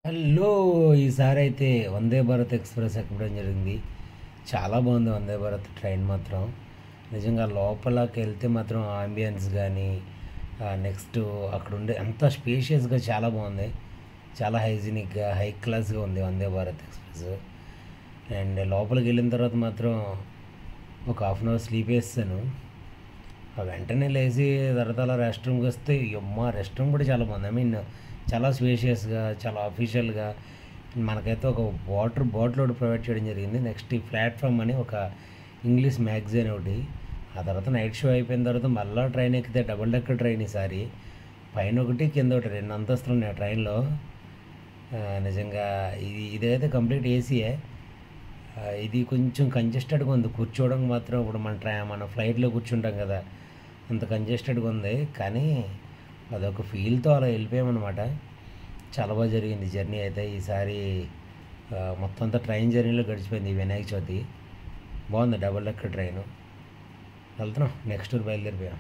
Hello! ఈసారైతే Vande Bharat express ఎక్కడం జరిగింది. చాలా బాగుంది వందే భారత్ ట్రైన్ మాత్రం. నిజంగా లోపలకెళ్తే మాత్రం ఆంబియన్స్ గానీ, నెక్స్టు అక్కడుండే అంతా స్పేషియస్‌గా చాలా బాగుంది. చాలా హైజీనిక్‌గా, హై క్లాస్‌గా ఉంది వందే భారత్ ఎక్స్‌ప్రెస్. అండ్ లోపలికెళ్ళిన తర్వాత మాత్రం ఒక హాఫ్ అన్ అవర్ స్లీప్ ఏసేసాను. వెంటనే లేసి తర్వాత అలా రెస్ట్ రూమ్‌కొస్తే యమ్మా! రెస్ట్ రూమ్ కూడా చాలా బాగుంది. చాలా స్పేషియస్‌గా, చాలా అఫీషియల్‌గా మనకైతే ఒక వాటర్ బాటిల్ ఒకటి ప్రొవైడ్ చేయడం జరిగింది. నెక్స్ట్ ఈ ప్లాట్‌ఫామ్ అని ఒక ఇంగ్లీష్ మ్యాగజైన్ ఒకటి. ఆ తర్వాత నైట్ షో అయిపోయిన తర్వాత మళ్ళా ట్రైన్ ఎక్కితే డబుల్ డెక్కర్ ట్రైన్ ఈసారి. పైన ఒకటి, కింద ఒకటి 2 అంతస్తులు ఉన్నాయి ఆ ట్రైన్‌లో. నిజంగా ఇదైతే కంప్లీట్ ఏసీయే. ఇది కొంచెం కంజెస్టెడ్‌గా ఉంది. కూర్చోవడానికి మాత్రం ఇప్పుడు మన ఫ్లైట్‌లో కూర్చుంటాం కదా! అంత కంజెస్టెడ్‌గా ఉంది. కానీ అదొక ఫీల్‌తో అలా వెళ్ళిపోయామనమాట. చాలా బాగా జరిగింది జర్నీ అయితే. ఈసారి మొత్తం అంతా ట్రైన్ జర్నీలో గడిచిపోయింది ఈ వినాయక చవితి. బాగుంది డబుల్ డెక్కర్ ట్రైను. వెళ్తున్నాం నెక్స్ట్ ఊరు బయలుదేరిపోయాం.